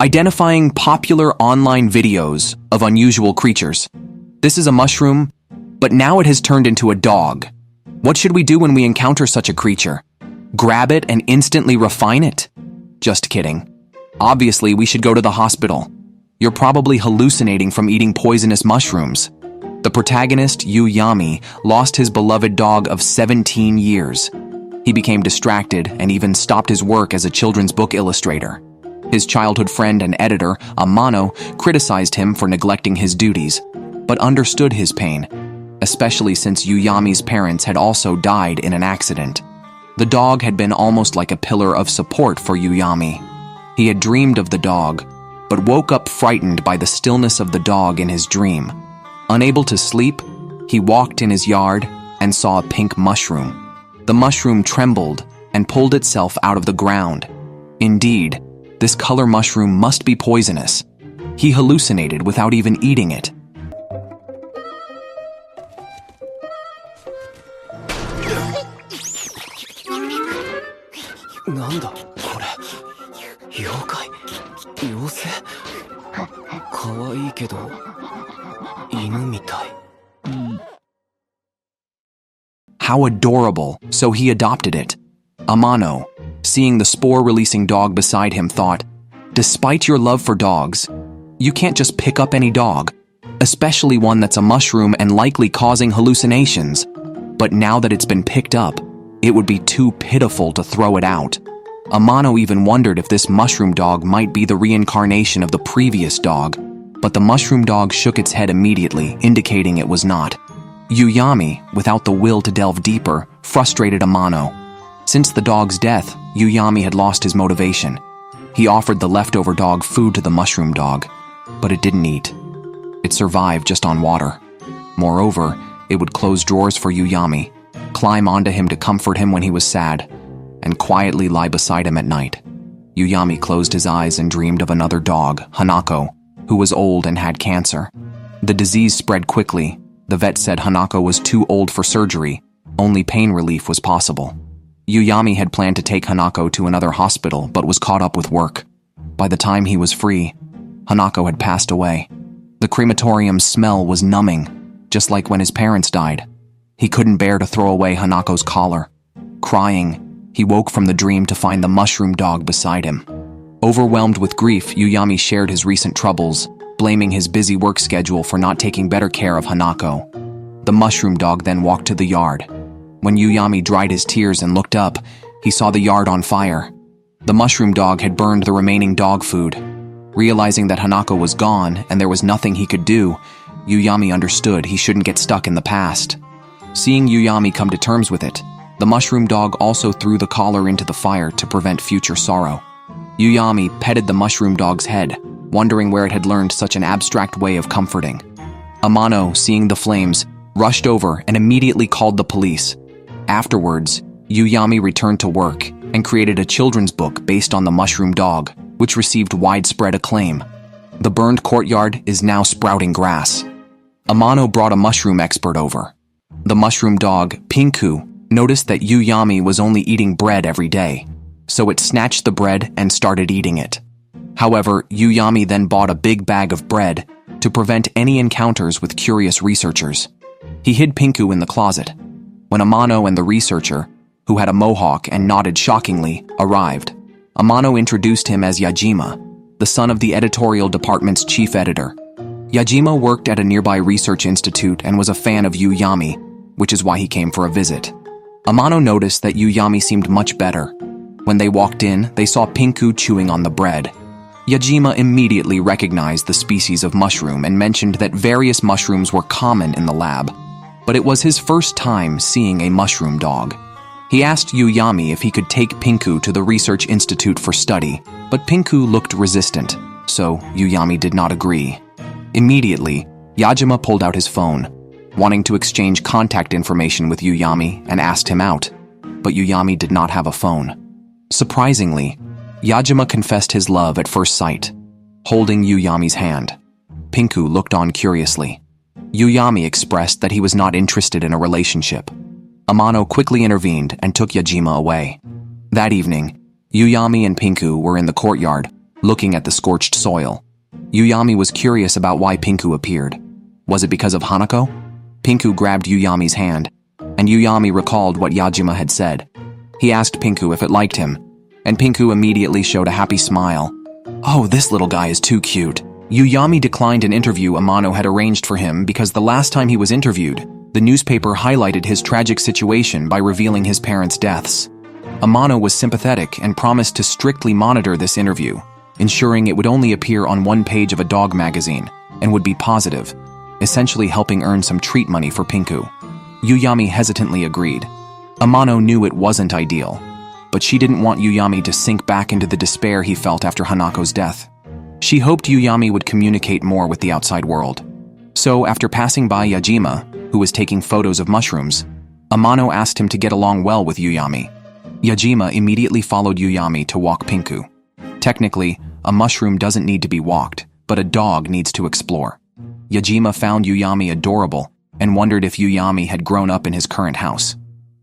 identifying popular online videos of unusual creatures. This is a mushroom, but now it has turned into a dog. What should we do when we encounter such a creature? Grab it and instantly refine it? Just kidding. Obviously, we should go to the hospital. You're probably hallucinating from eating poisonous mushrooms. The protagonist, Yami, lost his beloved dog of 17 years. He became distracted and even stopped his work as a children's book illustrator. His childhood friend and editor, Amano, criticized him for neglecting his duties, but understood his pain, especially since Yami's parents had also died in an accident. The dog had been almost like a pillar of support for Yami. He had dreamed of the dog, but woke up frightened by the stillness of the dog in his dream. Unable to sleep, he walked in his yard and saw a pink mushroom. The mushroom trembled and pulled itself out of the ground. Indeed, this color mushroom must be poisonous. He hallucinated without even eating it. How adorable, so he adopted it. Amano, seeing the spore-releasing dog beside him, thought, despite your love for dogs, you can't just pick up any dog, especially one that's a mushroom and likely causing hallucinations. But now that it's been picked up, it would be too pitiful to throw it out. Amano even wondered if this mushroom dog might be the reincarnation of the previous dog, but the mushroom dog shook its head immediately, indicating it was not. Yami, without the will to delve deeper, frustrated Amano. Since the dog's death, Yami had lost his motivation. He offered the leftover dog food to the mushroom dog, but it didn't eat. It survived just on water. Moreover, it would close drawers for Yami, climb onto him to comfort him when he was sad, and quietly lie beside him at night. Yami closed his eyes and dreamed of another dog, Hanako, who was old and had cancer. The disease spread quickly. The vet said Hanako was too old for surgery. Only pain relief was possible. Yami had planned to take Hanako to another hospital but was caught up with work. By the time he was free, Hanako had passed away. The crematorium's smell was numbing, just like when his parents died. He couldn't bear to throw away Hanako's collar. Crying, he woke from the dream to find the mushroom dog beside him. Overwhelmed with grief, Yami shared his recent troubles, blaming his busy work schedule for not taking better care of Hanako. The mushroom dog then walked to the yard. When Yami dried his tears and looked up, he saw the yard on fire. The mushroom dog had burned the remaining dog food. Realizing that Hanako was gone and there was nothing he could do, Yami understood he shouldn't get stuck in the past. Seeing Yami come to terms with it, the mushroom dog also threw the collar into the fire to prevent future sorrow. Yami petted the mushroom dog's head, wondering where it had learned such an abstract way of comforting. Amano, seeing the flames, rushed over and immediately called the police. Afterwards, Yami returned to work and created a children's book based on the mushroom dog, which received widespread acclaim. The burned courtyard is now sprouting grass. Amano brought a mushroom expert over. The mushroom dog, Pinku, noticed that Yami was only eating bread every day, so it snatched the bread and started eating it. However, Yami then bought a big bag of bread to prevent any encounters with curious researchers. He hid Pinku in the closet. When Amano and the researcher, who had a mohawk and nodded shockingly, arrived, Amano introduced him as Yajima, the son of the editorial department's chief editor. Yajima worked at a nearby research institute and was a fan of Yami, which is why he came for a visit. Amano noticed that Yami seemed much better. When they walked in, they saw Pinku chewing on the bread. Yajima immediately recognized the species of mushroom and mentioned that various mushrooms were common in the lab, but it was his first time seeing a mushroom dog. He asked Yami if he could take Pinku to the research institute for study, but Pinku looked resistant, so Yami did not agree. Immediately, Yajima pulled out his phone, wanting to exchange contact information with Yami, and asked him out, but Yami did not have a phone. Surprisingly, Yajima confessed his love at first sight, holding Yami's hand. Pinku looked on curiously. Yami expressed that he was not interested in a relationship. Amano quickly intervened and took Yajima away. That evening, Yami and Pinku were in the courtyard, looking at the scorched soil. Uyami was curious about why Pinku appeared. Was it because of Hanako? Pinku grabbed Uyami's hand, and Uyami recalled what Yajima had said. He asked Pinku if it liked him, and Pinku immediately showed a happy smile. "Oh, this little guy is too cute." Uyami declined an interview Amano had arranged for him because the last time he was interviewed, the newspaper highlighted his tragic situation by revealing his parents' deaths. Amano was sympathetic and promised to strictly monitor this interview, ensuring it would only appear on one page of a dog magazine and would be positive, essentially helping earn some treat money for Pinku. Uyami hesitantly agreed. Amano knew it wasn't ideal, but she didn't want Uyami to sink back into the despair he felt after Hanako's death. She hoped Uyami would communicate more with the outside world. So, after passing by Yajima, who was taking photos of mushrooms, Amano asked him to get along well with Uyami. Yajima immediately followed Uyami to walk Pinku. Technically, a mushroom doesn't need to be walked, but a dog needs to explore. Yajima found Uyami adorable and wondered if Uyami had grown up in his current house.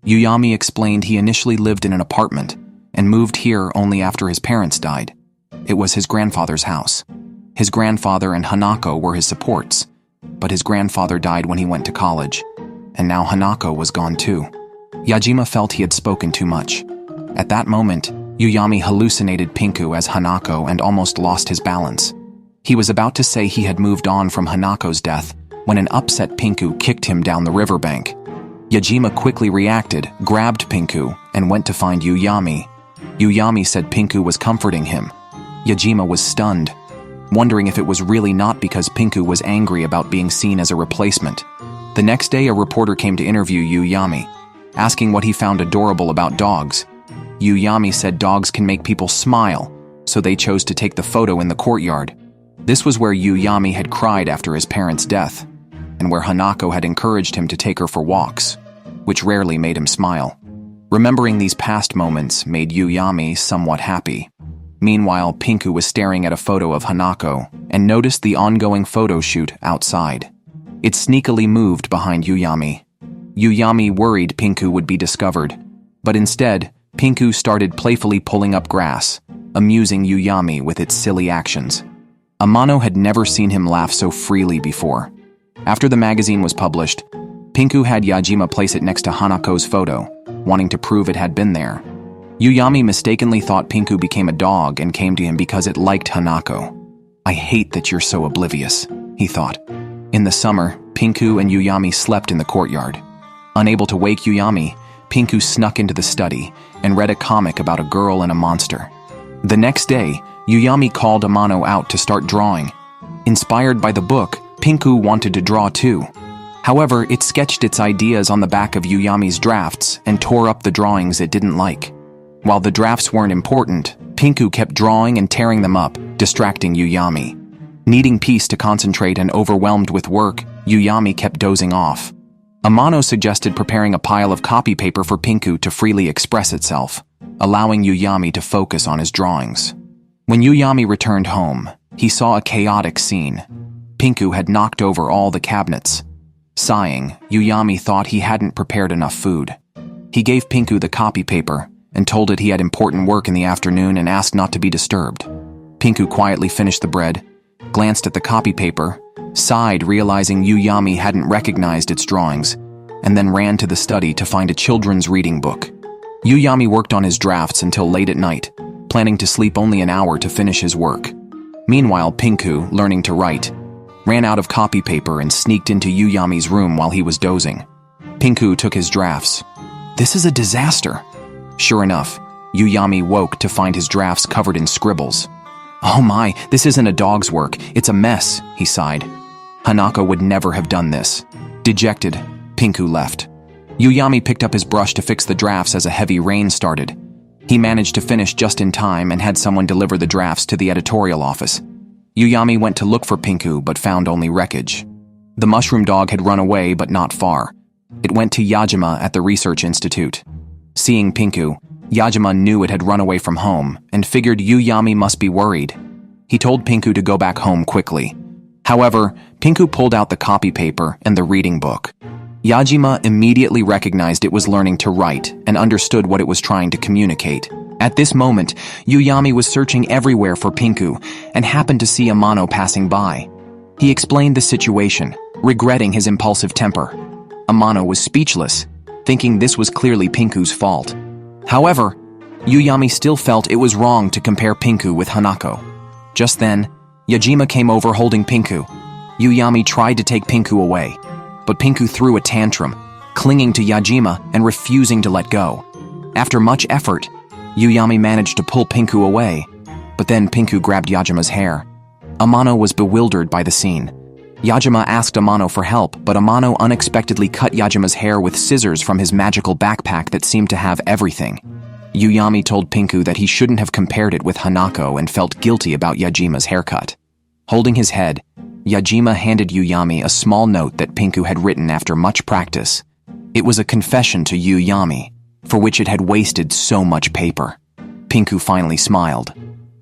Uyami explained he initially lived in an apartment and moved here only after his parents died. It was his grandfather's house. His grandfather and Hanako were his supports, but his grandfather died when he went to college, and now Hanako was gone too. Yajima felt he had spoken too much. At that moment, Uyami hallucinated Pinku as Hanako and almost lost his balance. He was about to say he had moved on from Hanako's death when an upset Pinku kicked him down the riverbank. Yajima quickly reacted, grabbed Pinku, and went to find Uyami. Uyami said Pinku was comforting him. Yajima was stunned, wondering if it was really not because Pinku was angry about being seen as a replacement. The next day, a reporter came to interview Uyami, asking what he found adorable about dogs. Uyami said dogs can make people smile, so they chose to take the photo in the courtyard. This was where Uyami had cried after his parents' death, and where Hanako had encouraged him to take her for walks, which rarely made him smile. Remembering these past moments made Uyami somewhat happy. Meanwhile, Pinku was staring at a photo of Hanako and noticed the ongoing photo shoot outside. It sneakily moved behind Uyami. Uyami worried Pinku would be discovered, but instead, Pinku started playfully pulling up grass, amusing Uyami with its silly actions. Amano had never seen him laugh so freely before. After the magazine was published, Pinku had Yajima place it next to Hanako's photo, wanting to prove it had been there. Uyami mistakenly thought Pinku became a dog and came to him because it liked Hanako. "I hate that you're so oblivious," he thought. In the summer, Pinku and Uyami slept in the courtyard. Unable to wake Uyami, Pinku snuck into the study and read a comic about a girl and a monster. The next day, Uyami called Amano out to start drawing. Inspired by the book, Pinku wanted to draw too. However, it sketched its ideas on the back of Uyami's drafts and tore up the drawings it didn't like. While the drafts weren't important, Pinku kept drawing and tearing them up, distracting Uyami. Needing peace to concentrate and overwhelmed with work, Uyami kept dozing off. Amano suggested preparing a pile of copy paper for Pinku to freely express itself, allowing Uyami to focus on his drawings. When Uyami returned home, he saw a chaotic scene. Pinku had knocked over all the cabinets. Sighing, Uyami thought he hadn't prepared enough food. He gave Pinku the copy paper and told it he had important work in the afternoon and asked not to be disturbed. Pinku quietly finished the bread, glanced at the copy paper, sighed realizing Uyami hadn't recognized its drawings, and then ran to the study to find a children's reading book. Uyami worked on his drafts until late at night, planning to sleep only an hour to finish his work. Meanwhile, Pinku, learning to write, ran out of copy paper and sneaked into Uyami's room while he was dozing. Pinku took his drafts. "This is a disaster." Sure enough, Uyami woke to find his drafts covered in scribbles. "Oh my, this isn't a dog's work, it's a mess," he sighed. Hanako would never have done this. Dejected, Pinku left. Uyami picked up his brush to fix the drafts as a heavy rain started. He managed to finish just in time and had someone deliver the drafts to the editorial office. Uyami went to look for Pinku but found only wreckage. The mushroom dog had run away but not far. It went to Yajima at the research institute. Seeing Pinku, Yajima knew it had run away from home and figured Uyami must be worried. He told Pinku to go back home quickly. However, Pinku pulled out the copy paper and the reading book. Yajima immediately recognized it was learning to write and understood what it was trying to communicate. At this moment, Yuyami was searching everywhere for Pinku and happened to see Amano passing by. He explained the situation, regretting his impulsive temper. Amano was speechless, thinking this was clearly Pinku's fault. However, Yuyami still felt it was wrong to compare Pinku with Hanako. Just then, Yajima came over holding Pinku. Yuyami tried to take Pinku away, but Pinku threw a tantrum, clinging to Yajima and refusing to let go. After much effort, Yuyami managed to pull Pinku away, but then Pinku grabbed Yajima's hair. Amano was bewildered by the scene. Yajima asked Amano for help, but Amano unexpectedly cut Yajima's hair with scissors from his magical backpack that seemed to have everything. Yuyami told Pinku that he shouldn't have compared it with Hanako and felt guilty about Yajima's haircut. Holding his head, Yajima handed Yuyami a small note that Pinku had written after much practice. It was a confession to Yuyami, for which it had wasted so much paper. Pinku finally smiled.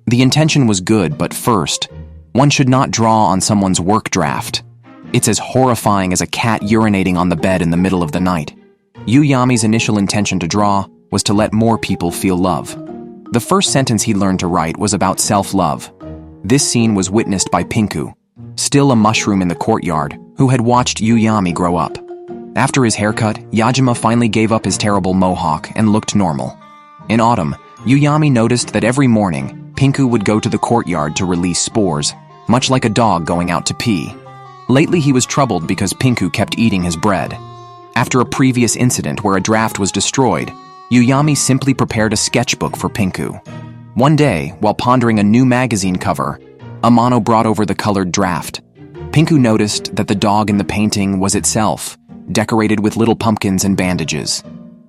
The intention was good, but first, one should not draw on someone's work draft. It's as horrifying as a cat urinating on the bed in the middle of the night. Yuyami's initial intention to draw was to let more people feel love. The first sentence he learned to write was about self-love. This scene was witnessed by Pinku, still a mushroom in the courtyard, who had watched Yuyami grow up. After his haircut, Yajima finally gave up his terrible mohawk and looked normal. In autumn, Yuyami noticed that every morning, Pinku would go to the courtyard to release spores, much like a dog going out to pee. Lately he was troubled because Pinku kept eating his bread. After a previous incident where a draft was destroyed, Yuyami simply prepared a sketchbook for Pinku. One day, while pondering a new magazine cover, Amano brought over the colored draft. Pinku noticed that the dog in the painting was itself, decorated with little pumpkins and bandages.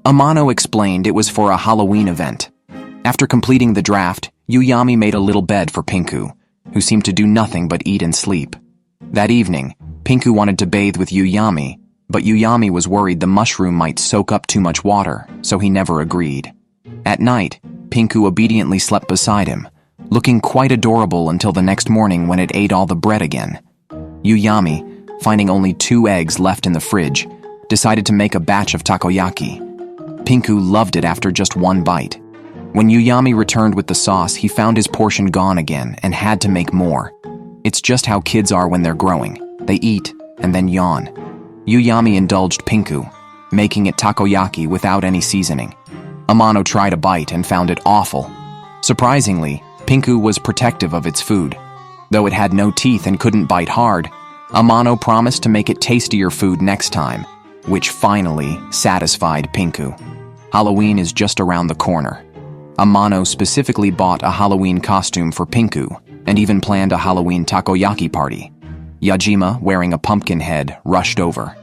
Amano explained it was for a Halloween event. After completing the draft, Yuyami made a little bed for Pinku, who seemed to do nothing but eat and sleep. That evening, Pinku wanted to bathe with Yuyami, but Yuyami was worried the mushroom might soak up too much water, so he never agreed. At night, Pinku obediently slept beside him, looking quite adorable until the next morning when it ate all the bread again. Yuyami, finding only 2 eggs left in the fridge, decided to make a batch of takoyaki. Pinku loved it after just 1 bite. When Yuyami returned with the sauce, he found his portion gone again and had to make more. It's just how kids are when they're growing. They eat and then yawn. Yuyami indulged Pinku, making it takoyaki without any seasoning. Amano tried a bite and found it awful. Surprisingly, Pinku was protective of its food. Though it had no teeth and couldn't bite hard, Amano promised to make it tastier food next time, which finally satisfied Pinku. Halloween is just around the corner. Amano specifically bought a Halloween costume for Pinku and even planned a Halloween takoyaki party. Yajima, wearing a pumpkin head, rushed over.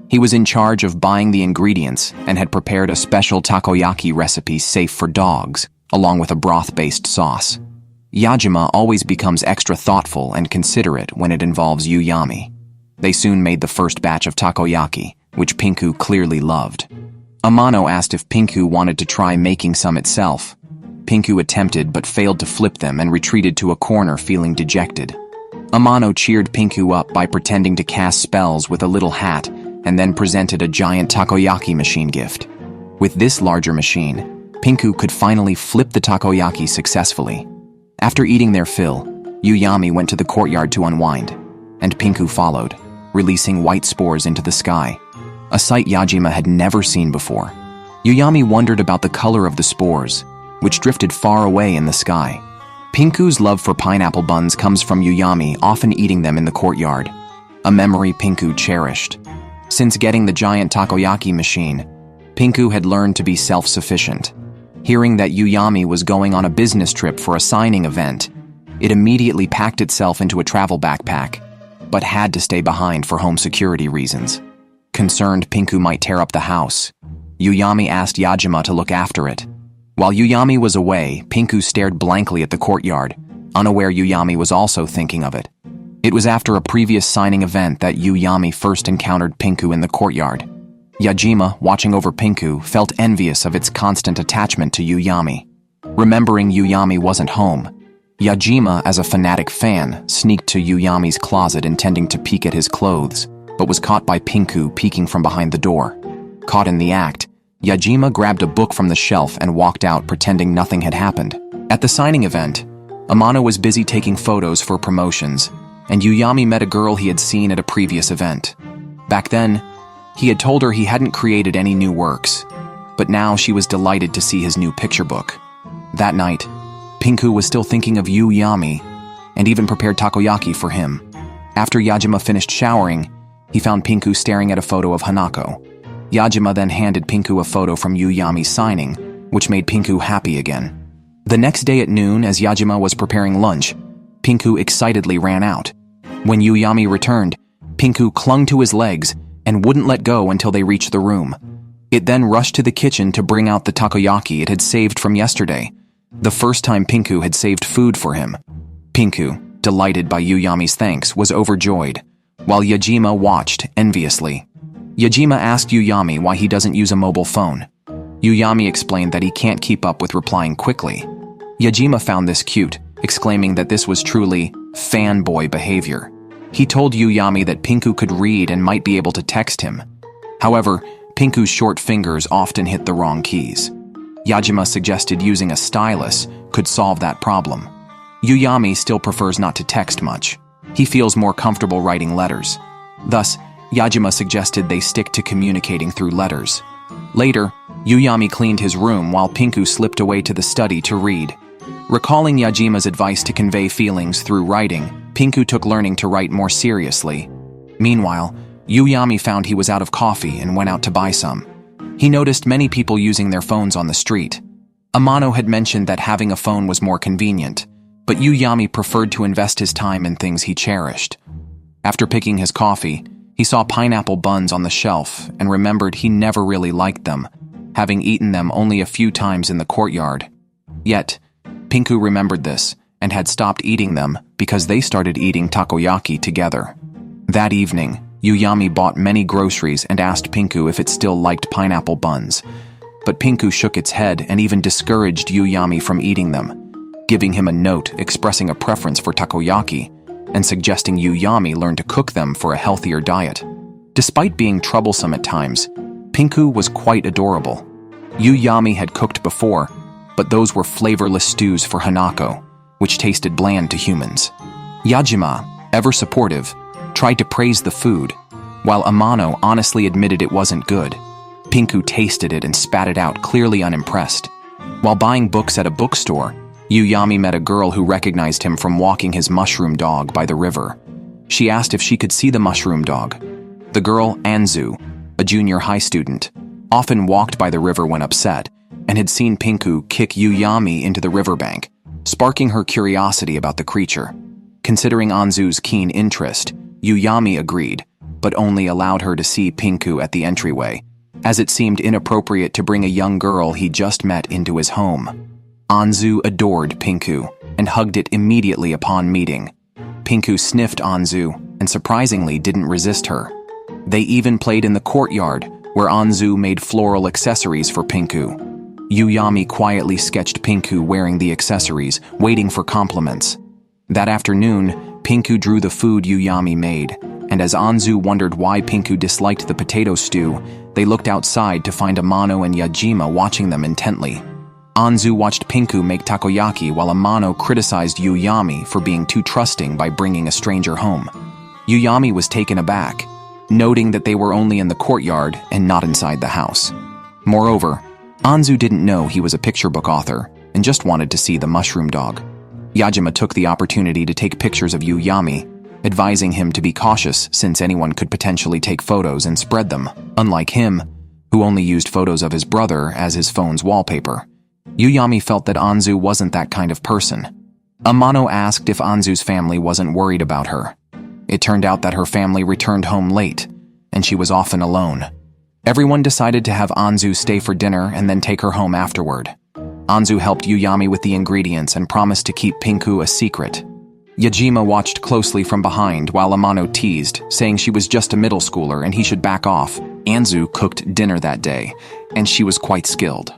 He was in charge of buying the ingredients and had prepared a special takoyaki recipe safe for dogs, along with a broth-based sauce. Yajima always becomes extra thoughtful and considerate when it involves Yuyami. They soon made the first batch of takoyaki, which Pinku clearly loved. Amano asked if Pinku wanted to try making some itself. Pinku attempted but failed to flip them and retreated to a corner feeling dejected. Amano cheered Pinku up by pretending to cast spells with a little hat and then presented a giant takoyaki machine gift. With this larger machine, Pinku could finally flip the takoyaki successfully. After eating their fill, Yuyami went to the courtyard to unwind, and Pinku followed, releasing white spores into the sky, a sight Yajima had never seen before. Yuyami wondered about the color of the spores, which drifted far away in the sky. Pinku's love for pineapple buns comes from Yuyami often eating them in the courtyard, a memory Pinku cherished. Since getting the giant takoyaki machine, Pinku had learned to be self-sufficient. Hearing that Yuyami was going on a business trip for a signing event, it immediately packed itself into a travel backpack, but had to stay behind for home security reasons. Concerned Pinku might tear up the house, Yuyami asked Yajima to look after it. While Yuyami was away, Pinku stared blankly at the courtyard, unaware Yuyami was also thinking of it. It was after a previous signing event that Yuyami first encountered Pinku in the courtyard. Yajima, watching over Pinku, felt envious of its constant attachment to Yuyami. Remembering Yuyami wasn't home, Yajima, as a fanatic fan, sneaked to Yuyami's closet intending to peek at his clothes, but was caught by Pinku peeking from behind the door. Caught in the act, Yajima grabbed a book from the shelf and walked out pretending nothing had happened. At the signing event, Amano was busy taking photos for promotions, and Yuyami met a girl he had seen at a previous event. Back then, he had told her he hadn't created any new works, but now she was delighted to see his new picture book. That night, Pinku was still thinking of Yuyami and even prepared takoyaki for him. After Yajima finished showering, he found Pinku staring at a photo of Hanako. Yajima then handed Pinku a photo from Yuyami's signing, which made Pinku happy again. The next day at noon, as Yajima was preparing lunch, Pinku excitedly ran out. When Yuyami returned, Pinku clung to his legs and wouldn't let go until they reached the room. It then rushed to the kitchen to bring out the takoyaki it had saved from yesterday, the first time Pinku had saved food for him. Pinku, delighted by Yuyami's thanks, was overjoyed, while Yajima watched enviously. Yajima asked Yuyami why he doesn't use a mobile phone. Yuyami explained that he can't keep up with replying quickly. Yajima found this cute, exclaiming that this was truly fanboy behavior. He told Yuyami that Pinku could read and might be able to text him. However, Pinku's short fingers often hit the wrong keys. Yajima suggested using a stylus could solve that problem. Yuyami still prefers not to text much. He feels more comfortable writing letters. Thus, Yajima suggested they stick to communicating through letters. Later, Yuyami cleaned his room while Pinku slipped away to the study to read. Recalling Yajima's advice to convey feelings through writing, Pinku took learning to write more seriously. Meanwhile, Yuyami found he was out of coffee and went out to buy some. He noticed many people using their phones on the street. Amano had mentioned that having a phone was more convenient, but Yuyami preferred to invest his time in things he cherished. After picking his coffee, he saw pineapple buns on the shelf and remembered he never really liked them, having eaten them only a few times in the courtyard. Yet, Pinku remembered this and had stopped eating them because they started eating takoyaki together. That evening, Yuyami bought many groceries and asked Pinku if it still liked pineapple buns. But Pinku shook its head and even discouraged Yuyami from eating them, giving him a note expressing a preference for takoyaki and suggesting Yuyami learn to cook them for a healthier diet. Despite being troublesome at times, Pinku was quite adorable. Yuyami had cooked before, but those were flavorless stews for Hanako, which tasted bland to humans. Yajima, ever supportive, tried to praise the food, while Amano honestly admitted it wasn't good. Pinku tasted it and spat it out, clearly unimpressed. While buying books at a bookstore, Yuyami met a girl who recognized him from walking his mushroom dog by the river. She asked if she could see the mushroom dog. The girl, Anzu, a junior high student, often walked by the river when upset, and had seen Pinku kick Yuyami into the riverbank, sparking her curiosity about the creature. Considering Anzu's keen interest, Yuyami agreed, but only allowed her to see Pinku at the entryway, as it seemed inappropriate to bring a young girl he just met into his home. Anzu adored Pinku and hugged it immediately upon meeting. Pinku sniffed Anzu and surprisingly didn't resist her. They even played in the courtyard, where Anzu made floral accessories for Pinku. Yuyami quietly sketched Pinku wearing the accessories, waiting for compliments. That afternoon, Pinku drew the food Yuyami made, and as Anzu wondered why Pinku disliked the potato stew, they looked outside to find Amano and Yajima watching them intently. Anzu watched Pinku make takoyaki while Amano criticized Yuyami for being too trusting by bringing a stranger home. Yuyami was taken aback, noting that they were only in the courtyard and not inside the house. Moreover, Anzu didn't know he was a picture book author and just wanted to see the mushroom dog. Yajima took the opportunity to take pictures of Yuyami, advising him to be cautious since anyone could potentially take photos and spread them, unlike him, who only used photos of his brother as his phone's wallpaper. Yuyami felt that Anzu wasn't that kind of person. Amano asked if Anzu's family wasn't worried about her. It turned out that her family returned home late, and she was often alone. Everyone decided to have Anzu stay for dinner and then take her home afterward. Anzu helped Yuyami with the ingredients and promised to keep Pinku a secret. Yajima watched closely from behind while Amano teased, saying she was just a middle schooler and he should back off. Anzu cooked dinner that day, and she was quite skilled.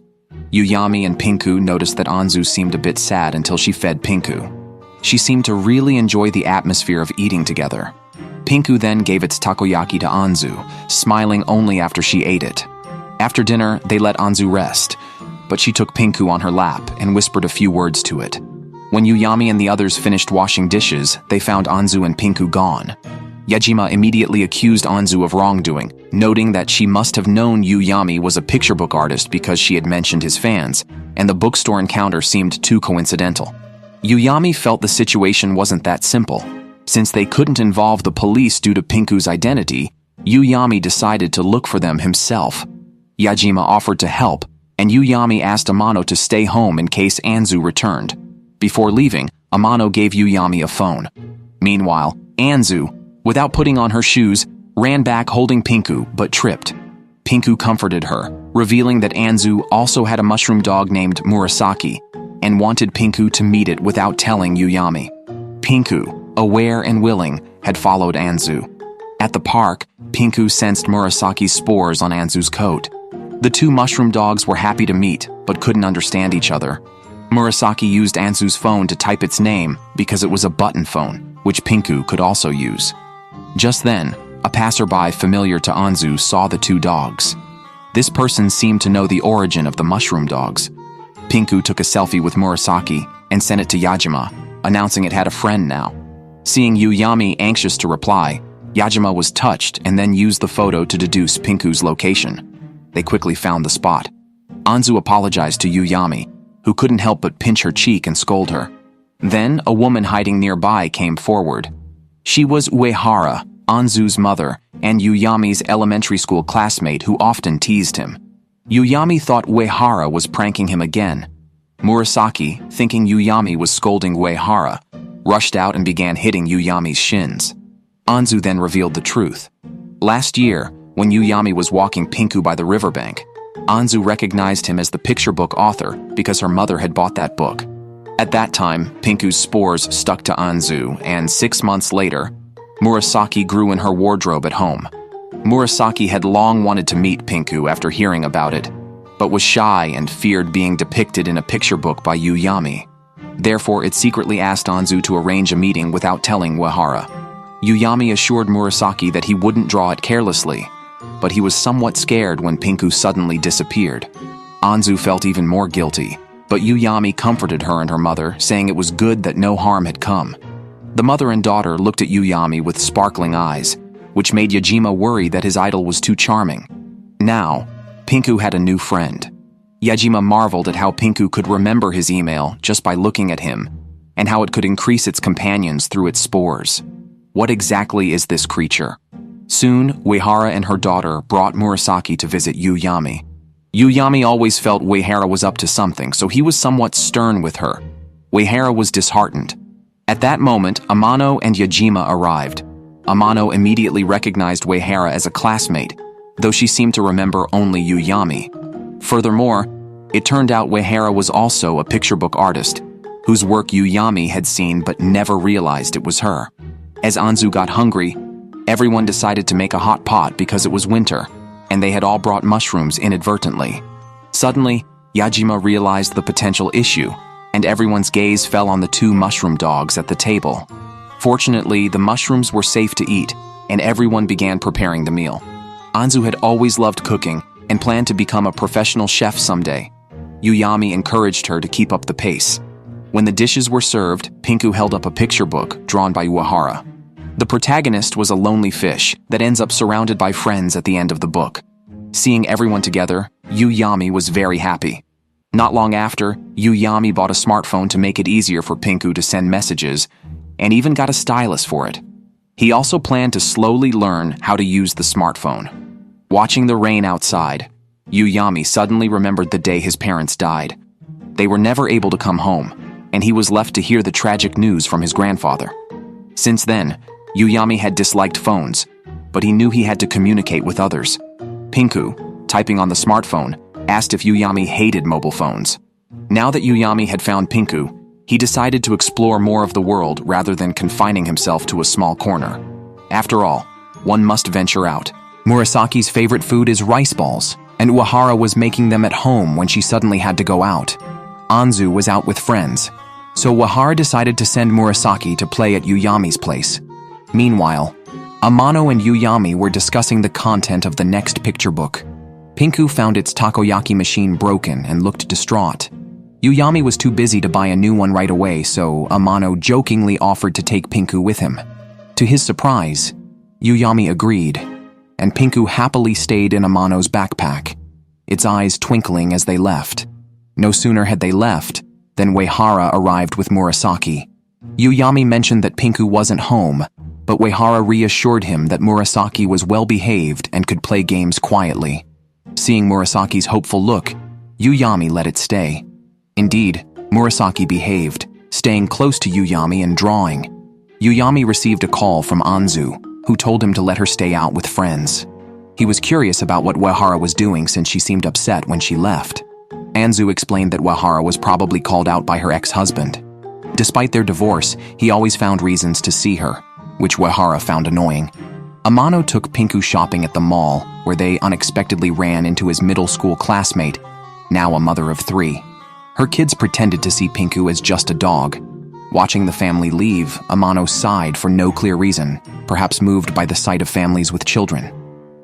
Yuyami and Pinku noticed that Anzu seemed a bit sad until she fed Pinku. She seemed to really enjoy the atmosphere of eating together. Pinku then gave its takoyaki to Anzu, smiling only after she ate it. After dinner, they let Anzu rest, but she took Pinku on her lap and whispered a few words to it. When Uyami and the others finished washing dishes, they found Anzu and Pinku gone. Yajima immediately accused Anzu of wrongdoing, noting that she must have known Uyami was a picture book artist because she had mentioned his fans, and the bookstore encounter seemed too coincidental. Uyami felt the situation wasn't that simple. Since they couldn't involve the police due to Pinku's identity, Uyami decided to look for them himself. Yajima offered to help, and Uyami asked Amano to stay home in case Anzu returned. Before leaving, Amano gave Uyami a phone. Meanwhile, Anzu, without putting on her shoes, ran back holding Pinku but tripped. Pinku comforted her, revealing that Anzu also had a mushroom dog named Murasaki and wanted Pinku to meet it without telling Uyami. Pinku, aware and willing, had followed Anzu. At the park, Pinku sensed Murasaki's spores on Anzu's coat. The two mushroom dogs were happy to meet but couldn't understand each other. Murasaki used Anzu's phone to type its name because it was a button phone, which Pinku could also use. Just then, a passerby familiar to Anzu saw the two dogs. This person seemed to know the origin of the mushroom dogs. Pinku took a selfie with Murasaki and sent it to Yajima, announcing it had a friend now. Seeing Uyami anxious to reply, Yajima was touched and then used the photo to deduce Pinku's location. They quickly found the spot. Anzu apologized to Uyami, who couldn't help but pinch her cheek and scold her. Then, a woman hiding nearby came forward. She was Uehara, Anzu's mother, and Uyami's elementary school classmate who often teased him. Uyami thought Uehara was pranking him again. Murasaki, thinking Uyami was scolding Uehara, rushed out and began hitting Uyami's shins. Anzu then revealed the truth. Last year, when Uyami was walking Pinku by the riverbank, Anzu recognized him as the picture book author because her mother had bought that book. At that time, Pinku's spores stuck to Anzu, and 6 months later, Murasaki grew in her wardrobe at home. Murasaki had long wanted to meet Pinku after hearing about it, but was shy and feared being depicted in a picture book by Uyami. Therefore, it secretly asked Anzu to arrange a meeting without telling Uehara. Uyami assured Murasaki that he wouldn't draw it carelessly, but he was somewhat scared when Pinku suddenly disappeared. Anzu felt even more guilty, but Uyami comforted her and her mother, saying it was good that no harm had come. The mother and daughter looked at Uyami with sparkling eyes, which made Yajima worry that his idol was too charming. Now, Pinku had a new friend. Yajima marveled at how Pinku could remember his email just by looking at him, and how it could increase its companions through its spores. What exactly is this creature? Soon, Uehara and her daughter brought Murasaki to visit Uyami. Uyami always felt Uehara was up to something, so he was somewhat stern with her. Uehara was disheartened. At that moment, Amano and Yajima arrived. Amano immediately recognized Uehara as a classmate, though she seemed to remember only Uyami. Furthermore, it turned out Uehara was also a picture book artist, whose work Uyami had seen but never realized it was her. As Anzu got hungry, everyone decided to make a hot pot because it was winter, and they had all brought mushrooms inadvertently. Suddenly, Yajima realized the potential issue, and everyone's gaze fell on the two mushroom dogs at the table. Fortunately, the mushrooms were safe to eat, and everyone began preparing the meal. Anzu had always loved cooking and planned to become a professional chef someday. Uyami encouraged her to keep up the pace. When the dishes were served, Pinku held up a picture book drawn by Uehara. The protagonist was a lonely fish that ends up surrounded by friends at the end of the book. Seeing everyone together, Uyami was very happy. Not long after, Uyami bought a smartphone to make it easier for Pinku to send messages, and even got a stylus for it. He also planned to slowly learn how to use the smartphone. Watching the rain outside, Uyami suddenly remembered the day his parents died. They were never able to come home, and he was left to hear the tragic news from his grandfather. Since then, Uyami had disliked phones, but he knew he had to communicate with others. Pinku, typing on the smartphone, asked if Uyami hated mobile phones. Now that Uyami had found Pinku, he decided to explore more of the world rather than confining himself to a small corner. After all, one must venture out. Murasaki's favorite food is rice balls, and Uehara was making them at home when she suddenly had to go out. Anzu was out with friends, so Uehara decided to send Murasaki to play at Uyami's place. Meanwhile, Amano and Uyami were discussing the content of the next picture book. Pinku found its takoyaki machine broken and looked distraught. Yuyami was too busy to buy a new one right away, so Amano jokingly offered to take Pinku with him. To his surprise, Yuyami agreed, and Pinku happily stayed in Amano's backpack, its eyes twinkling as they left. No sooner had they left than Uehara arrived with Murasaki. Yuyami mentioned that Pinku wasn't home, but Uehara reassured him that Murasaki was well-behaved and could play games quietly. Seeing Murasaki's hopeful look, Yuyami let it stay. Indeed, Murasaki behaved, staying close to Yuyami and drawing. Yuyami received a call from Anzu, who told him to let her stay out with friends. He was curious about what Uehara was doing since she seemed upset when she left. Anzu explained that Uehara was probably called out by her ex-husband. Despite their divorce, he always found reasons to see her, which Uehara found annoying. Amano took Pinku shopping at the mall, where they unexpectedly ran into his middle school classmate, now a mother of 3. Her kids pretended to see Pinku as just a dog. Watching the family leave, Amano sighed for no clear reason, perhaps moved by the sight of families with children.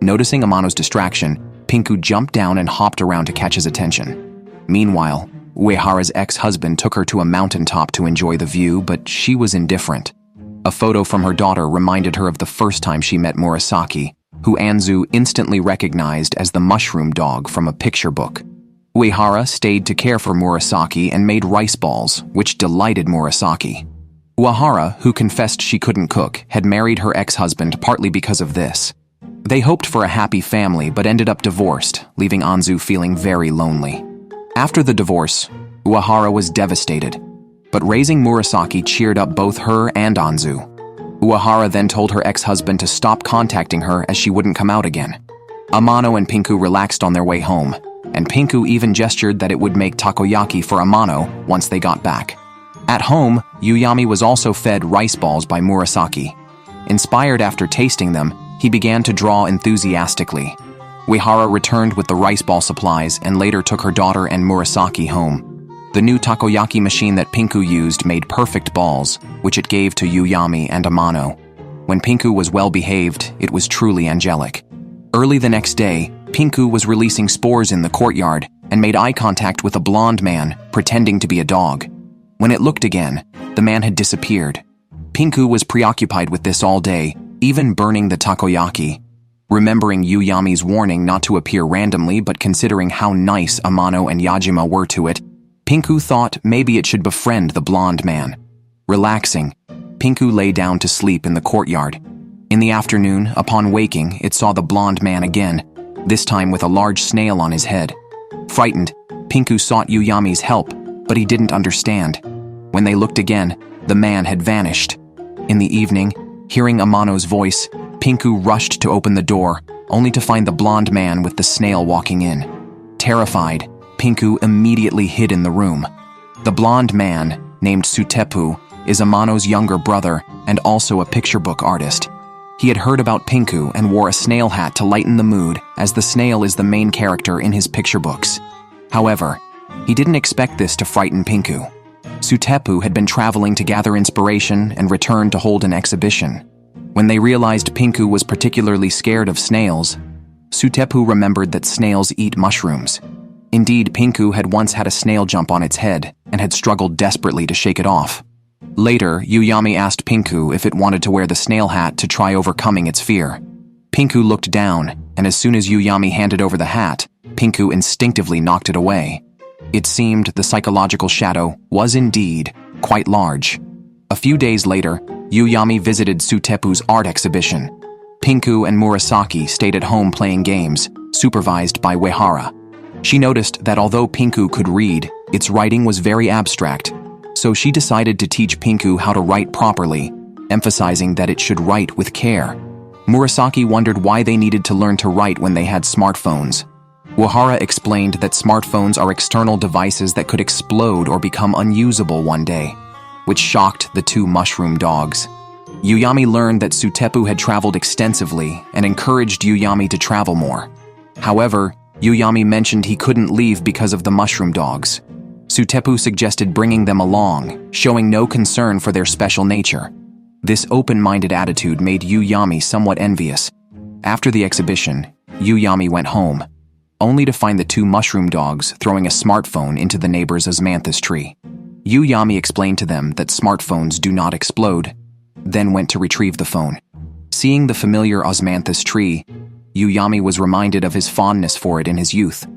Noticing Amano's distraction, Pinku jumped down and hopped around to catch his attention. Meanwhile, Uehara's ex-husband took her to a mountaintop to enjoy the view, but she was indifferent. A photo from her daughter reminded her of the first time she met Murasaki, who Anzu instantly recognized as the mushroom dog from a picture book. Uehara stayed to care for Murasaki and made rice balls, which delighted Murasaki. Uehara, who confessed she couldn't cook, had married her ex-husband partly because of this. They hoped for a happy family but ended up divorced, leaving Anzu feeling very lonely. After the divorce, Uehara was devastated, but raising Murasaki cheered up both her and Anzu. Uehara then told her ex-husband to stop contacting her as she wouldn't come out again. Amano and Pinku relaxed on their way home, and Pinku even gestured that it would make takoyaki for Amano once they got back. At home, Yuyami was also fed rice balls by Murasaki. Inspired after tasting them, he began to draw enthusiastically. Uehara returned with the rice ball supplies and later took her daughter and Murasaki home. The new takoyaki machine that Pinku used made perfect balls, which it gave to Yuyami and Amano. When Pinku was well-behaved, it was truly angelic. Early the next day, Pinku was releasing spores in the courtyard and made eye contact with a blonde man, pretending to be a dog. When it looked again, the man had disappeared. Pinku was preoccupied with this all day, even burning the takoyaki. Remembering Yuyami's warning not to appear randomly but considering how nice Amano and Yajima were to it, Pinku thought maybe it should befriend the blonde man. Relaxing, Pinku lay down to sleep in the courtyard. In the afternoon, upon waking, it saw the blonde man again, this time with a large snail on his head. Frightened, Pinku sought Yuyami's help, but he didn't understand. When they looked again, the man had vanished. In the evening, hearing Amano's voice, Pinku rushed to open the door, only to find the blonde man with the snail walking in. Terrified, Pinku immediately hid in the room. The blonde man, named Sutepu, is Amano's younger brother and also a picture book artist. He had heard about Pinku and wore a snail hat to lighten the mood, as the snail is the main character in his picture books. However, he didn't expect this to frighten Pinku. Sutepu had been traveling to gather inspiration and returned to hold an exhibition. When they realized Pinku was particularly scared of snails, Sutepu remembered that snails eat mushrooms. Indeed, Pinku had once had a snail jump on its head and had struggled desperately to shake it off. Later, Yuyami asked Pinku if it wanted to wear the snail hat to try overcoming its fear. Pinku looked down, and as soon as Yuyami handed over the hat, Pinku instinctively knocked it away. It seemed the psychological shadow was indeed quite large. A few days later, Yuyami visited Sutepu's art exhibition. Pinku and Murasaki stayed at home playing games, supervised by Uehara. She noticed that although Pinku could read, its writing was very abstract, so she decided to teach Pinku how to write properly, emphasizing that it should write with care. Murasaki wondered why they needed to learn to write when they had smartphones. Uehara explained that smartphones are external devices that could explode or become unusable one day, which shocked the two mushroom dogs. Yuyami learned that Sutepu had traveled extensively and encouraged Yuyami to travel more. However, Yuyami mentioned he couldn't leave because of the mushroom dogs. Sutepu suggested bringing them along, showing no concern for their special nature. This open-minded attitude made Yuyami somewhat envious. After the exhibition, Yuyami went home. only to find the two mushroom dogs throwing a smartphone into the neighbor's osmanthus tree. Yuyami explained to them that smartphones do not explode, then went to retrieve the phone. Seeing the familiar osmanthus tree, Yuyami was reminded of his fondness for it in his youth,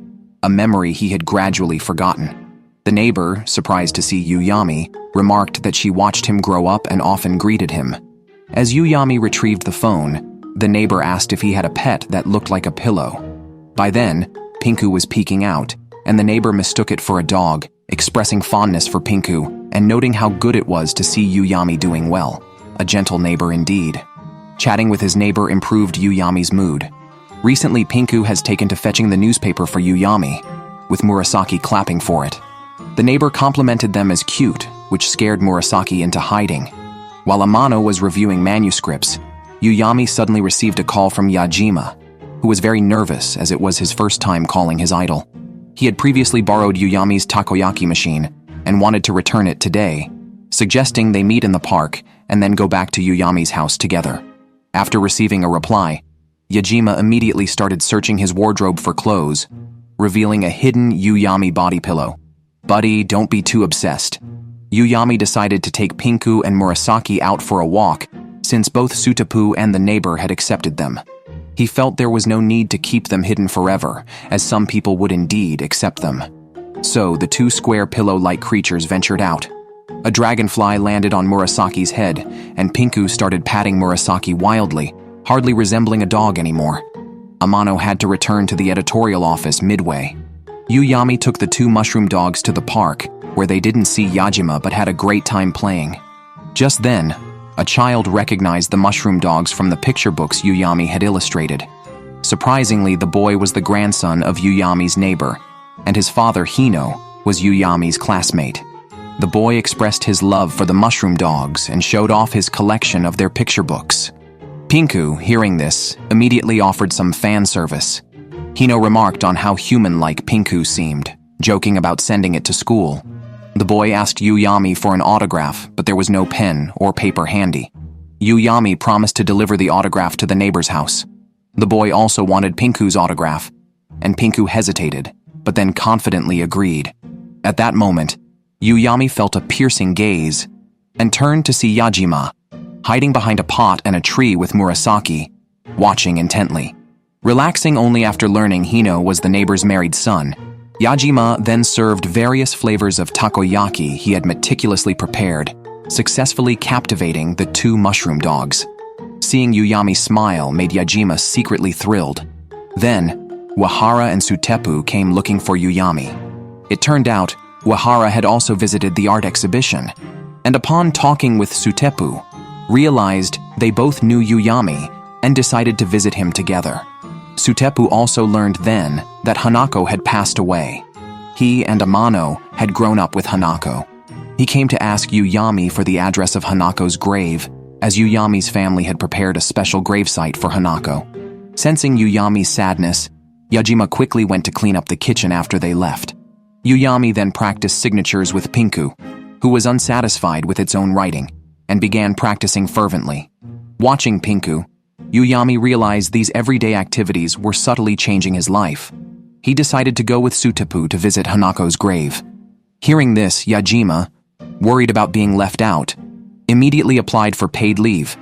a memory he had gradually forgotten. The neighbor, surprised to see Yuyami, remarked that she watched him grow up and often greeted him. As Yuyami retrieved the phone, the neighbor asked if he had a pet that looked like a pillow. By then, Pinku was peeking out, and the neighbor mistook it for a dog, expressing fondness for Pinku and noting how good it was to see Yuyami doing well. A gentle neighbor indeed. Chatting with his neighbor improved Yuyami's mood. Recently, Pinku has taken to fetching the newspaper for Yuyami, with Murasaki clapping for it. The neighbor complimented them as cute, which scared Murasaki into hiding. While Amano was reviewing manuscripts, Yuyami suddenly received a call from Yajima, who was very nervous as it was his first time calling his idol. He had previously borrowed Yuyami's takoyaki machine and wanted to return it today, suggesting they meet in the park and then go back to Yuyami's house together. After receiving a reply, Yajima immediately started searching his wardrobe for clothes, revealing a hidden Yuyami body pillow. Buddy, don't be too obsessed. Yuyami decided to take Pinku and Murasaki out for a walk, since both Sutapu and the neighbor had accepted them. He felt there was no need to keep them hidden forever, as some people would indeed accept them. So the two square pillow-like creatures ventured out. A dragonfly landed on Murasaki's head, and Pinku started patting Murasaki wildly, hardly resembling a dog anymore. Amano had to return to the editorial office midway. Yuyami took the two mushroom dogs to the park, where they didn't see Yajima but had a great time playing. Just then, a child recognized the mushroom dogs from the picture books Yuyami had illustrated. Surprisingly, the boy was the grandson of Yuyami's neighbor, and his father, Hino, was Yuyami's classmate. The boy expressed his love for the mushroom dogs and showed off his collection of their picture books. Pinku, hearing this, immediately offered some fan service. Hino remarked on how human-like Pinku seemed, joking about sending it to school. The boy asked Yuyami for an autograph, but there was no pen or paper handy. Yuyami promised to deliver the autograph to the neighbor's house. The boy also wanted Pinku's autograph, and Pinku hesitated, but then confidently agreed. At that moment, Yuyami felt a piercing gaze and turned to see Yajima, hiding behind a pot and a tree with Murasaki, watching intently. Relaxing only after learning Hino was the neighbor's married son, Yajima then served various flavors of takoyaki he had meticulously prepared, successfully captivating the two mushroom dogs. Seeing Yuyami smile made Yajima secretly thrilled. Then, Wahara and Sutepu came looking for Yuyami. It turned out Wahara had also visited the art exhibition, and upon talking with Sutepu, realized they both knew Yuyami and decided to visit him together. Sutepu also learned then that Hanako had passed away. He and Amano had grown up with Hanako. He came to ask Yuyami for the address of Hanako's grave, as Yuyami's family had prepared a special gravesite for Hanako. Sensing Yuyami's sadness, Yajima quickly went to clean up the kitchen after they left. Yuyami then practiced signatures with Pinku, who was unsatisfied with its own writing, and began practicing fervently. Watching Pinku, Yuyami realized these everyday activities were subtly changing his life. He decided to go with Sutepu to visit Hanako's grave. Hearing this, Yajima, worried about being left out, immediately applied for paid leave,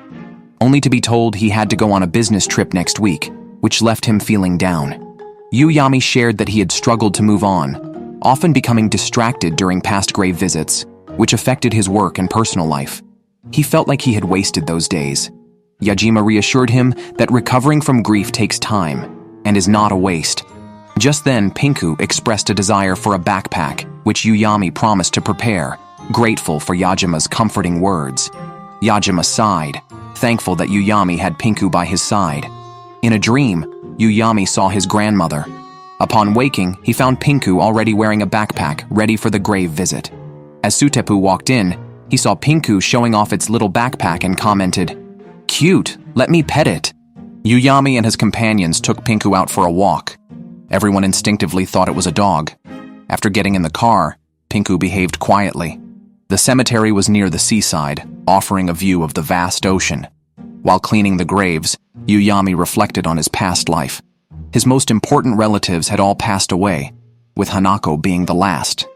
only to be told he had to go on a business trip next week, which left him feeling down. Yuyami shared that he had struggled to move on, often becoming distracted during past grave visits, which affected his work and personal life. He felt like he had wasted those days. Yajima reassured him that recovering from grief takes time and is not a waste. Just then, Pinku expressed a desire for a backpack, which Yuyami promised to prepare, grateful for Yajima's comforting words. Yajima sighed, thankful that Yuyami had Pinku by his side. In a dream, Yuyami saw his grandmother. Upon waking, he found Pinku already wearing a backpack, ready for the grave visit. As Sutepu walked in, he saw Pinku showing off its little backpack and commented, "Cute, let me pet it." Yuyami and his companions took Pinku out for a walk. Everyone instinctively thought it was a dog. After getting in the car, Pinku behaved quietly. The cemetery was near the seaside, offering a view of the vast ocean. While cleaning the graves, Yuyami reflected on his past life. His most important relatives had all passed away, with Hanako being the last.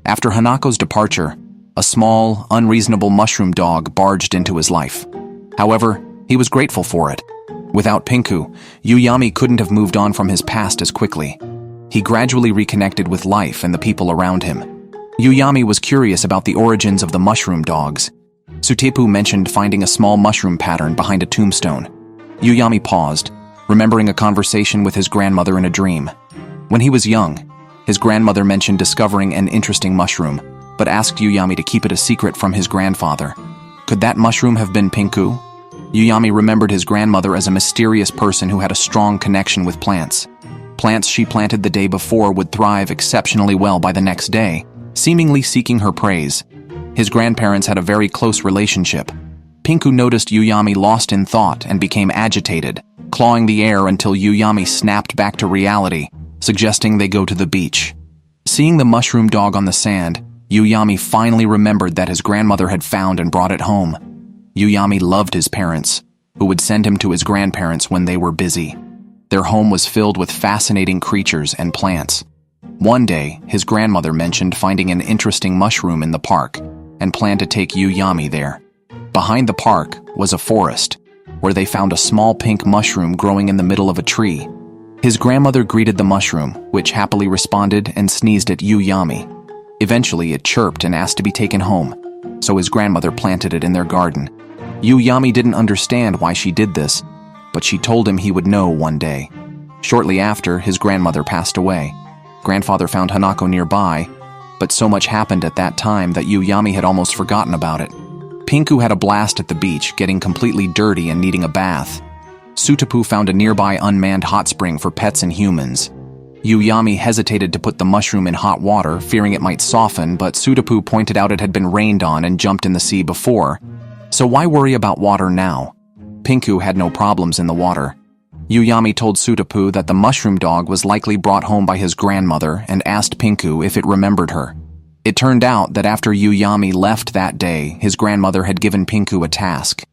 After Hanako's departure, a small, unreasonable mushroom dog barged into his life. However, he was grateful for it. Without Pinku, Uyami couldn't have moved on from his past as quickly. He gradually reconnected with life and the people around him. Uyami was curious about the origins of the mushroom dogs. Sutepu mentioned finding a small mushroom pattern behind a tombstone. Uyami paused, remembering a conversation with his grandmother in a dream. When he was young, his grandmother mentioned discovering an interesting mushroom, but asked Uyami to keep it a secret from his grandfather. Could that mushroom have been Pinku? Uyami remembered his grandmother as a mysterious person who had a strong connection with plants. Plants she planted the day before would thrive exceptionally well by the next day, seemingly seeking her praise. His grandparents had a very close relationship. Pinku noticed Uyami lost in thought and became agitated, clawing the air until Uyami snapped back to reality, suggesting they go to the beach. Seeing the mushroom dog on the sand, Uyami finally remembered that his grandmother had found and brought it home. Uyami loved his parents, who would send him to his grandparents when they were busy. Their home was filled with fascinating creatures and plants. One day, his grandmother mentioned finding an interesting mushroom in the park and planned to take Uyami there. Behind the park was a forest, where they found a small pink mushroom growing in the middle of a tree. His grandmother greeted the mushroom, which happily responded and sneezed at Uyami. Eventually, it chirped and asked to be taken home, so his grandmother planted it in their garden. Uyami didn't understand why she did this, but she told him he would know one day. Shortly after, his grandmother passed away. Grandfather found Hanako nearby, but so much happened at that time that Uyami had almost forgotten about it. Pinku had a blast at the beach, getting completely dirty and needing a bath. Sutepu found a nearby unmanned hot spring for pets and humans. Uyami hesitated to put the mushroom in hot water, fearing it might soften, but Sutepu pointed out it had been rained on and jumped in the sea before. So why worry about water now? Pinku had no problems in the water. Uyami told Sutepu that the mushroom dog was likely brought home by his grandmother and asked Pinku if it remembered her. It turned out that after Uyami left that day, his grandmother had given Pinku a task.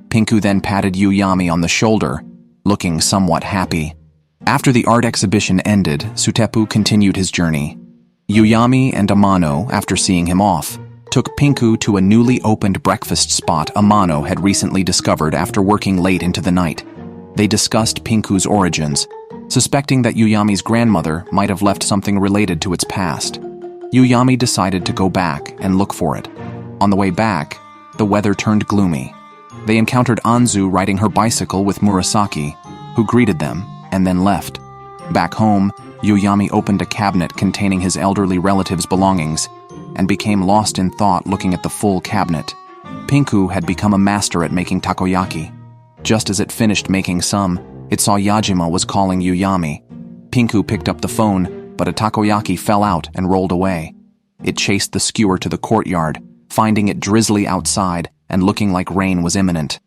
Pinku then patted Uyami on the shoulder, looking somewhat happy. After the art exhibition ended, Sutepu continued his journey. Uyami and Amano, after seeing him off, took Pinku to a newly opened breakfast spot Amano had recently discovered after working late into the night. They discussed Pinku's origins, suspecting that Uyami's grandmother might have left something related to its past. Uyami decided to go back and look for it. On the way back, the weather turned gloomy. They encountered Anzu riding her bicycle with Murasaki, who greeted them and then left. Back home, Uyami opened a cabinet containing his elderly relative's belongings and became lost in thought looking at the full cabinet. Pinku had become a master at making takoyaki. Just as it finished making some, it saw Yajima was calling Uyami. Pinku picked up the phone, but a takoyaki fell out and rolled away. It chased the skewer to the courtyard, finding it drizzly outside and looking like rain was imminent.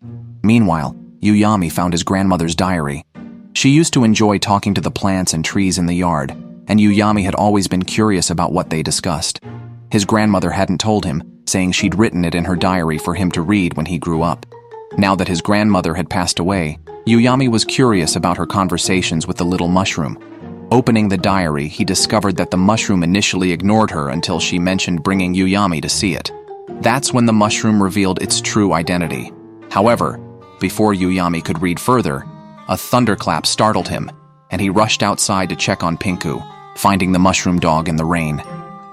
Meanwhile, Uyami found his grandmother's diary. She used to enjoy talking to the plants and trees in the yard, and Uyami had always been curious about what they discussed. His grandmother hadn't told him, saying she'd written it in her diary for him to read when he grew up. Now that his grandmother had passed away, Uyami was curious about her conversations with the little mushroom. Opening the diary, he discovered that the mushroom initially ignored her until she mentioned bringing Uyami to see it. That's when the mushroom revealed its true identity. However, before Uyami could read further, a thunderclap startled him, and he rushed outside to check on Pinku, finding the mushroom dog in the rain.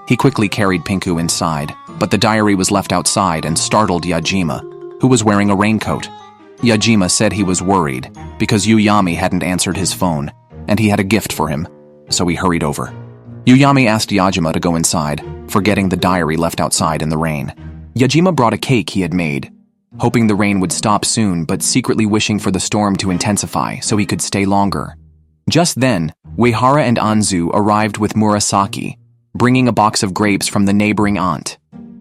He quickly carried Pinku inside, but the diary was left outside and startled Yajima, who was wearing a raincoat. Yajima said he was worried because Uyami hadn't answered his phone, and he had a gift for him, so he hurried over. Uyami asked Yajima to go inside, forgetting the diary left outside in the rain. Yajima brought a cake he had made, hoping the rain would stop soon but secretly wishing for the storm to intensify so he could stay longer. Just then, Uehara and Anzu arrived with Murasaki, bringing a box of grapes from the neighboring aunt.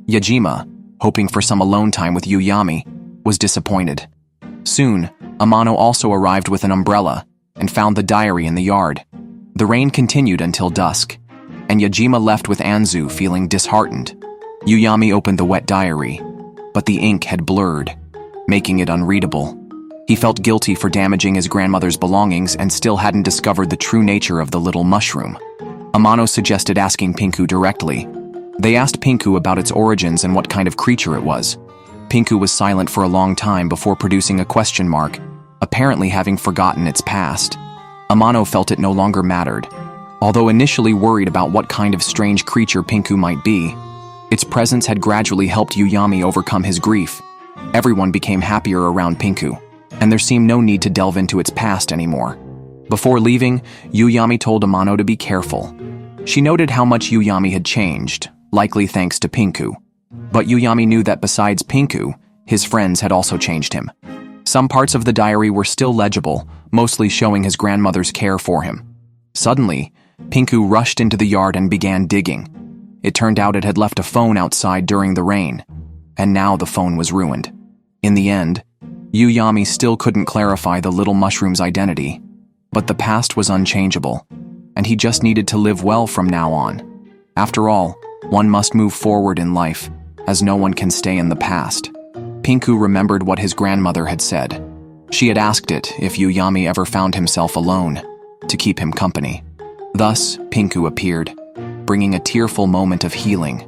Yajima, hoping for some alone time with Uyami, was disappointed. Soon, Amano also arrived with an umbrella and found the diary in the yard. The rain continued until dusk, and Yajima left with Anzu feeling disheartened. Uyami opened the wet diary, but the ink had blurred, making it unreadable. He felt guilty for damaging his grandmother's belongings and still hadn't discovered the true nature of the little mushroom. Amano suggested asking Pinku directly. They asked Pinku about its origins and what kind of creature it was. Pinku was silent for a long time before producing a question mark, apparently having forgotten its past. Amano felt it no longer mattered. Although initially worried about what kind of strange creature Pinku might be, its presence had gradually helped Uyami overcome his grief. Everyone became happier around Pinku, and there seemed no need to delve into its past anymore. Before leaving, Uyami told Amano to be careful. She noted how much Uyami had changed, likely thanks to Pinku. But Uyami knew that besides Pinku, his friends had also changed him. Some parts of the diary were still legible, mostly showing his grandmother's care for him. Suddenly, Pinku rushed into the yard and began digging. It turned out it had left a phone outside during the rain, and now the phone was ruined. In the end, Uyami still couldn't clarify the little mushroom's identity, but the past was unchangeable, and he just needed to live well from now on. After all, one must move forward in life, as no one can stay in the past. Pinku remembered what his grandmother had said. She had asked it if Uyami ever found himself alone, to keep him company. Thus, Pinku appeared, bringing a tearful moment of healing.